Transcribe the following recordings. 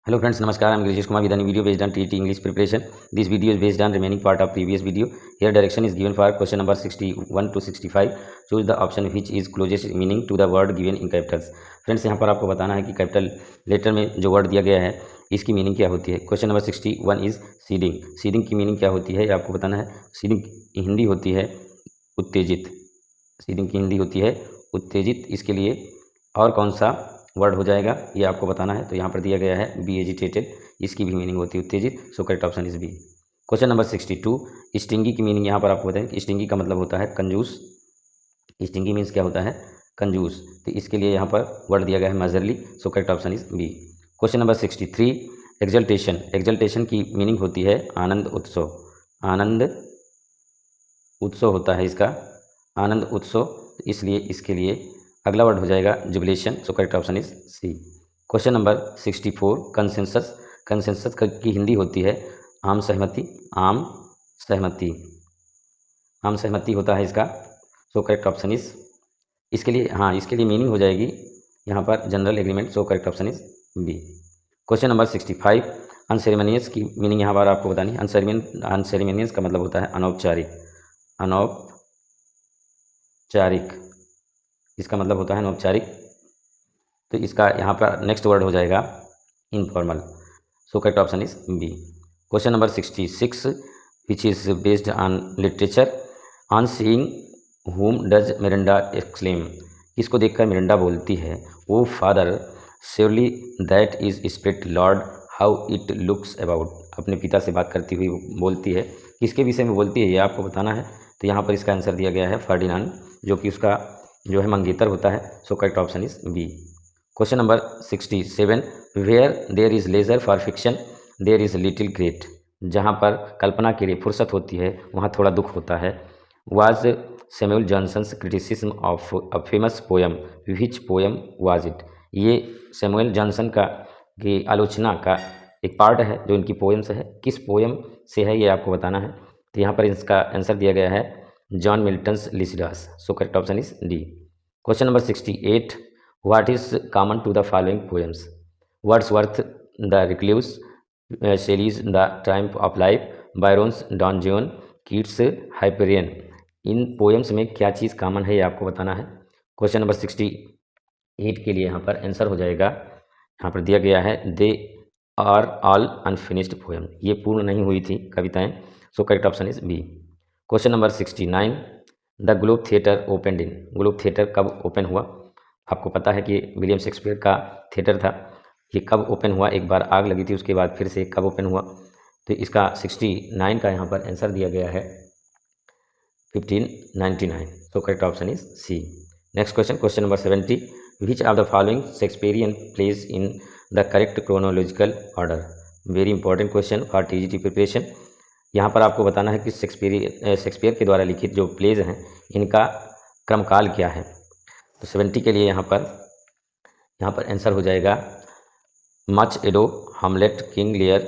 Hello friends, Namaskar. I am Grijesh Kumar with a new video based on TET English preparation. This video is based on remaining part of previous video. Here direction is given for question number 61 to 65. Choose the option which is closest meaning to the word given in capitals. Friends यहाँ पर आपको बताना है कि capital letter में जो word दिया गया है इसकी मीनिंग क्या होती है। Question number 61 is seeding. Seeding की मीनिंग क्या होती है ये आपको बताना है। सीडिंग की हिंदी होती है उत्तेजित। सीडिंग की हिंदी होती है उत्तेजित। इसके लिए और कौन सा वर्ड हो जाएगा ये आपको बताना है। तो यहाँ पर दिया गया है बी एजिटेटेड, इसकी भी मीनिंग होती है उत्तेजित। So correct option is B. Question number 62, stingy की मीनिंग यहाँ पर आपको बताएं कि स्टिंगी का मतलब होता है कंजूस। स्टिंगी मीन्स क्या होता है? कंजूस। तो इसके लिए यहाँ पर वर्ड दिया गया है majorly. So correct option is B. Question number 63, exultation. Exultation की मीनिंग होती है आनंद उत्सव। आनंद उत्सव होता है इसका, आनंद उत्सव। इसलिए इसके लिए अगला वर्ड हो जाएगा jubilation. So correct option is C. Question number 64, consensus. Consensus की हिंदी होती है आम सहमति। आम सहमति, आम सहमति होता है इसका। सो करेक्ट ऑप्शन इज, इसके लिए इसके लिए मीनिंग हो जाएगी यहाँ पर general agreement. So correct option is B. Question number 65, unceremonious की मीनिंग यहाँ पर आपको बतानी है। अनसेरेमनियस का मतलब होता है अनौपचारिक। अनौपचारिक, इसका मतलब होता है अनौपचारिक। तो इसका यहाँ पर नेक्स्ट वर्ड हो जाएगा informal. So correct option is B. Question number 66, which is based on literature. On seeing whom does Miranda exclaim. किसको देखकर मिरिंडा बोलती है, O father surely that is spirit lord how it looks about. अपने पिता से बात करती हुई बोलती है। किसके विषय में बोलती है ये आपको बताना है। तो यहाँ पर इसका आंसर दिया गया है फर्डिनांड, जो कि उसका जो है मंगेतर होता है। So correct option is B. Question number 67, where there is leisure for fiction there is little great. जहाँ पर कल्पना के लिए फुर्सत होती है वहाँ थोड़ा दुख होता है। Was Samuel Johnson's criticism of a famous poem, which poem was it. ये सैमुअल जॉनसन का की आलोचना का एक पार्ट है जो इनकी पोएम्स है। किस पोयम से है ये आपको बताना है। तो यहाँ पर इसका आंसर दिया गया है John Milton's Lycidas. So correct option is D. Question number 68, what is common to the following poems. Wordsworth the Recluse, Shelley's the Triumph of Life, Byron's Don Juan, Keats Hyperion. इन poems में क्या चीज़ common है ये आपको बताना है। Question number 68 के लिए यहाँ पर आंसर हो जाएगा, यहाँ पर दिया गया है they are all unfinished poem. ये पूर्ण नहीं हुई थी कविताएं। So correct option is B. Question number 69, the Globe Theatre opened in. Globe Theatre कब ओपन हुआ? आपको पता है कि विलियम शेक्सपियर का थिएटर था। ये कब ओपन हुआ? एक बार आग लगी थी, उसके बाद फिर से कब ओपन हुआ? तो इसका 69 का यहाँ पर आंसर दिया गया है 1599। So correct option is C. Next question, question number 70, which of the following Shakespearean plays in the correct chronological order. Very important question for TGT preparation. यहाँ पर आपको बताना है कि शेक्सपियर के द्वारा लिखित जो प्लेज हैं इनका क्रमकाल क्या है। तो 70 के लिए यहाँ पर आंसर हो जाएगा Much Ado, Hamlet, King Lear,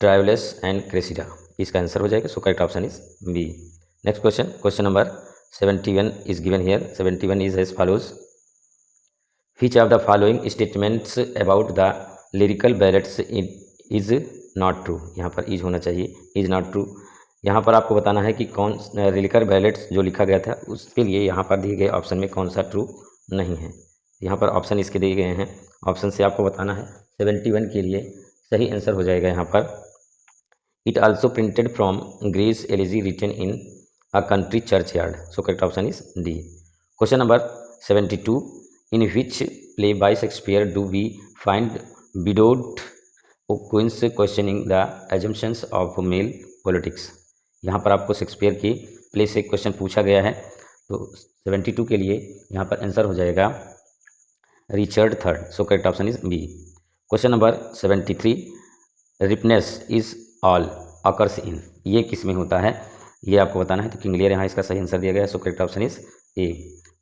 Troilus and Cressida. इसका आंसर हो जाएगा। So correct option is B. Next question, question number 71 is given here. 71 is as follows, which of the following statements about the Lyrical Ballads is not true. यहाँ पर is होना चाहिए, is not true. यहाँ पर आपको बताना है कि कौन लिरिकल बैलेट्स जो लिखा गया था उसके लिए यहाँ पर दिए गए ऑप्शन में कौन सा ट्रू नहीं है। यहाँ पर ऑप्शन इसके दिए गए हैं, ऑप्शन से आपको बताना है। 71 के लिए सही आंसर हो जाएगा यहाँ पर it also printed from Gray's elegy written in a country churchyard. So correct option is D. Question number 72, in which play by Shakespeare do we find widowed queens questioning the assumptions of male politics. यहाँ पर आपको Shakespeare की play से question पूछा गया है। तो 72 के लिए यहाँ पर आंसर हो जाएगा Richard third. So correct option is B. Question number 73, ripeness is all occurs in. ये किस में होता है ये आपको बताना है। तो किंग लियर यहाँ इसका सही आंसर दिया गया है। So correct option is A.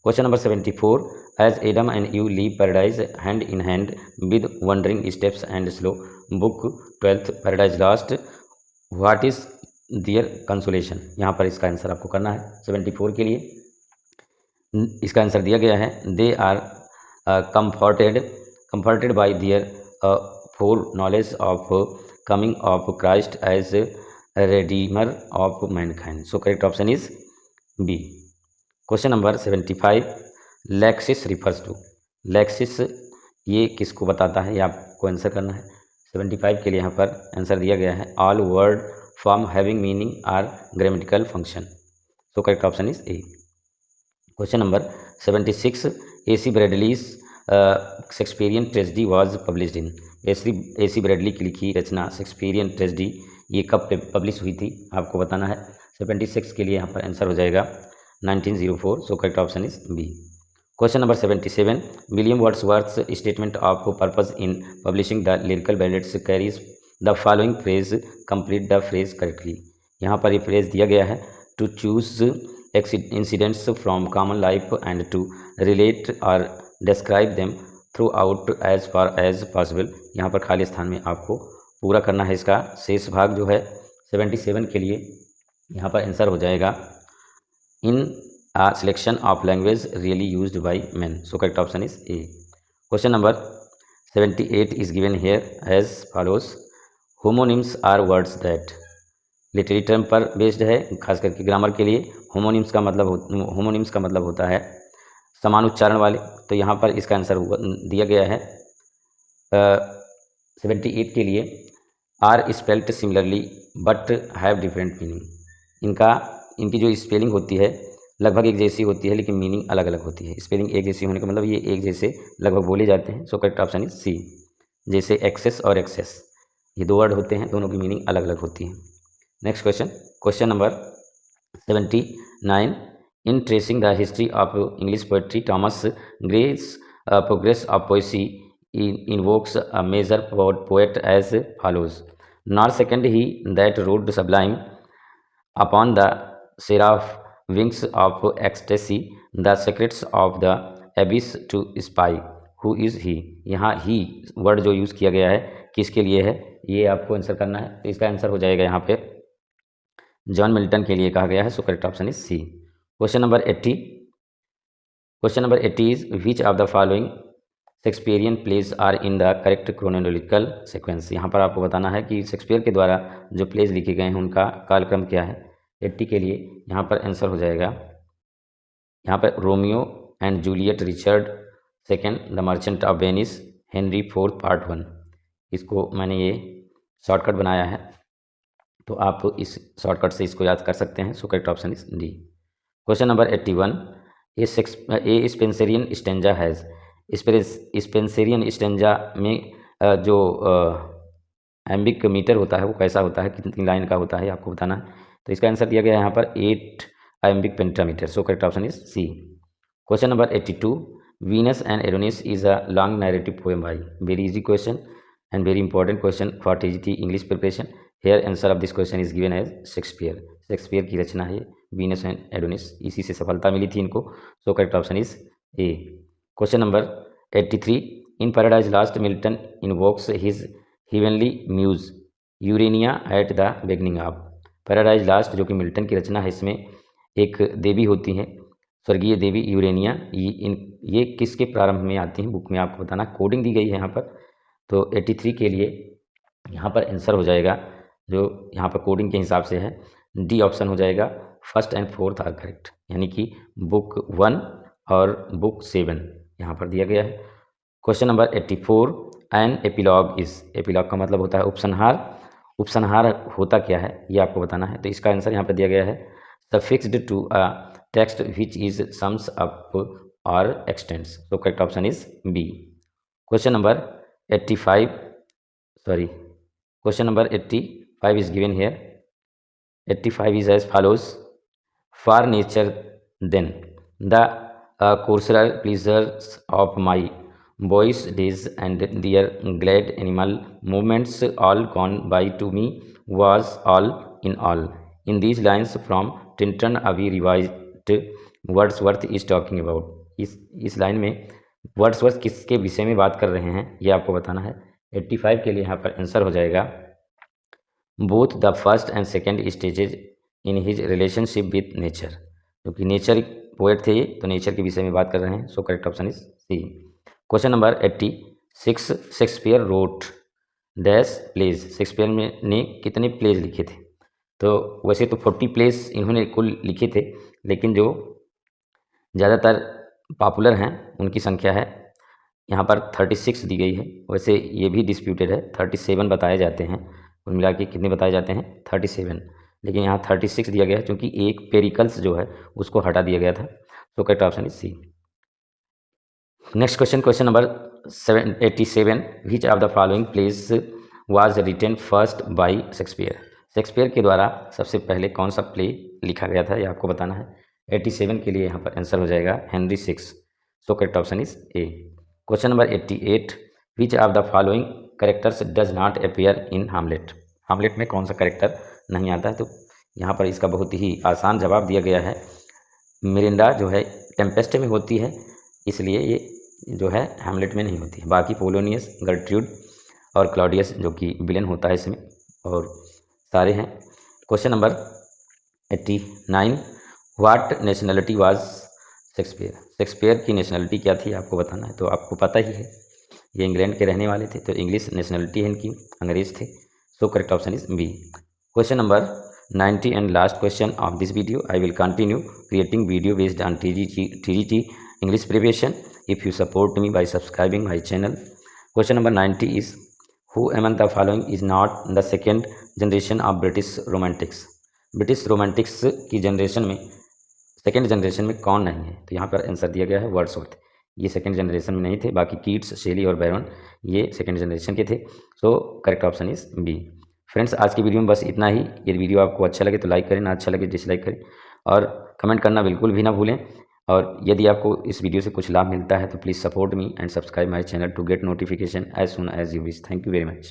Question number 74, as Adam and you leave paradise hand in hand with wandering steps and slow, book 12th Paradise Lost, what is their consolation. यहाँ पर इसका answer आपको करना है। 74 के लिए इसका आंसर दिया गया है they are comforted by their for knowledge of coming of Christ as redeemer of mankind. So correct option is B. Question number 75 lexis refers to lexis ये किसको बताता है, ये आपको आंसर करना है। 75 के लिए यहाँ पर आंसर दिया गया है all word form having meaning are grammatical function. So correct option is A. Question number 76 AC Bradley's Shakespearean tragedy was published in AC Bradley की लिखी रचना शेक्सपियरियन ट्रेजेडी ये कब पब्लिश हुई थी आपको बताना है। 76 के लिए यहाँ पर आंसर हो जाएगा 1904। So correct option is B. Question number 77 William Wordsworth statement of purpose in publishing the Lyrical Ballads carries the following phrase complete the phrase correctly. यहाँ पर ये फ्रेज दिया गया है to choose incidents from common life and to relate और describe them throughout as far as possible. यहाँ पर खाली स्थान में आपको पूरा करना है इसका शेष भाग जो है 77 के लिए यहाँ पर आंसर हो जाएगा in selection of language really used by man. So correct option is A. Question number 78 is given here as follows homonyms are words that literary term पर बेस्ड है, खास करके ग्रामर के लिए होमोनिम्स का मतलब होता है समान उच्चारण वाले। तो यहाँ पर इसका आंसर दिया गया है 78 के लिए are spelled similarly but have different meaning. इनकी जो स्पेलिंग होती है लगभग एक जैसी होती है लेकिन मीनिंग अलग अलग होती है। स्पेलिंग एक जैसी होने का मतलब ये एक जैसे लगभग बोले जाते हैं। So correct option is C. जैसे एक्सेस और एक्सेस ये दो वर्ड होते हैं, दोनों की मीनिंग अलग अलग होती है। Next question number 79 in tracing the history of English poetry Thomas grace progress of Poaceae invokes a major poet as follows nor second he that rode sublime upon the seraph wings of ecstasy the secrets of the abyss to spy who is he। यहाँ ही word जो use किया गया है किसके लिए है ये आपको आंसर करना है। तो इसका आंसर हो जाएगा यहाँ पे जॉन मिल्टन के लिए कहा गया है। So correct option is C. Question number 80 is which of the following Shakespearean plays are in the correct chronological sequence. यहाँ पर आपको बताना है कि शेक्सपियर के द्वारा जो प्लेज लिखे गए हैं उनका कालक्रम क्या है। 80 के लिए यहाँ पर आंसर हो जाएगा यहाँ पर Romeo and Juliet, Richard second, the merchant of Venice, Henry fourth part 1। इसको मैंने ये शॉर्टकट बनाया है तो आप इस शॉर्टकट से इसको याद कर सकते हैं। So correct option is D. Question number 81 A Spenserian stanza has Spenserian stanza में जो एम्बिक मीटर होता है वो कैसा होता है, कितनी लाइन का होता है आपको बताना है। तो इसका आंसर दिया गया है यहाँ पर 8 iambic pentameter. So correct option is C. Question number 82 Venus and Adonis is a long narrative poem by. Very easy question and very important question for TGT English preparation. Here answer of this question is given as Shakespeare की रचना है Venus and एरोनिस, इसी से सफलता मिली थी इनको। So correct option is A. Question number 83 in Paradise Lost Milton invokes his heavenly muse Urania at the beginning of. Paradise Lost जो कि मिल्टन की रचना है, इसमें एक देवी होती हैं स्वर्गीय देवी यूरेनिया, ये किसके प्रारंभ में आती हैं बुक में आपको बताना। कोडिंग दी गई है यहाँ पर। तो 83 के लिए यहाँ पर आंसर हो जाएगा जो यहाँ पर कोडिंग के हिसाब से है डी ऑप्शन हो जाएगा। First and fourth are correct, यानी कि बुक 1 और बुक 7 यहाँ पर दिया गया है। Question number 84 an epilogue is. Epilogue का मतलब होता है उपसंहार। उपसंहार होता क्या है ये आपको बताना है। तो इसका आंसर यहाँ पर दिया गया है suffixed to a text which is sums up और एक्सटेंड्स। तो correct option is B. Question number 85 is given here. 85 is as follows for nature then the coarser pleasures of my boys days and their glad animal movements all gone by to me was all in all। in these lines from Tinton Abbey revised Wordsworth is talking about। इस line में Wordsworth किसके विषय में बात कर रहे हैं ये आपको बताना है। 85 के लिए यहाँ पर आंसर हो जाएगा both the first and second stages in his relationship with nature, क्योंकि नेचर पोएट थे तो नेचर के विषय में बात कर रहे हैं। So correct option is C. Question number 86 Shakespeare wrote dash plays, Shakespeare ने कितने प्लेज लिखे थे? तो वैसे तो 40 प्लेज इन्होंने कुल लिखे थे, लेकिन जो ज़्यादातर पॉपुलर हैं उनकी संख्या है यहाँ पर 36 दी गई है। वैसे ये भी डिस्प्यूटेड है, 37 बताए जाते हैं, कुल मिला के कितने बताए जाते हैं? 37, लेकिन यहाँ 36 दिया गया है क्योंकि एक पेरिकल्स जो है उसको हटा दिया गया था। तो correct option is C. Next question, question number 87, which of the following plays was written first by Shakespeare? Shakespeare के द्वारा सबसे पहले कौन सा प्ले लिखा गया था, ये आपको बताना है। 87 के लिए यहाँ पर आंसर हो जाएगा Henry six. So correct option is A. Question number 88, which of the following characters does not appear in Hamlet? Hamlet में कौन सा करेक्टर नहीं आता है? तो यहाँ पर इसका बहुत ही आसान जवाब दिया गया है। मिरिंडा जो है टेम्पेस्ट में होती है, इसलिए ये जो है हैमलेट में नहीं होती है। बाकी पोलोनियस, गर्ट्रूड और क्लॉडियस जो कि विलेन होता है इसमें, और सारे हैं। Question number 89, what nationality was Shakespeare? Shakespeare की नेशनलिटी क्या थी आपको बताना है। तो आपको पता ही है, ये इंग्लैंड के रहने वाले थे, तो इंग्लिश नेशनलिटी है इनकी, अंग्रेज थे। So correct option is B. Question number 90 and last question of this video. I will continue creating video based on TGT English preparation if you support me by subscribing my channel. Question number 90 is, who among the following is not the second generation of British Romantics? British Romantics की generation में second generation में कौन नहीं है? तो यहाँ पर answer दिया गया है वर्ड्सवर्थ। ये सेकेंड जनरेशन में नहीं थे, बाकी कीट्स, शेली और बैरन ये सेकेंड जनरेशन के थे। So correct option is B. Friends, आज की वीडियो में बस इतना ही। ये वीडियो आपको अच्छा लगे तो लाइक करें, ना अच्छा लगे डिसलाइक करें, और कमेंट करना बिल्कुल भी ना भूलें। और यदि आपको इस वीडियो से कुछ लाभ मिलता है तो please support me and subscribe my channel to get notification as soon as you wish. Thank you very much.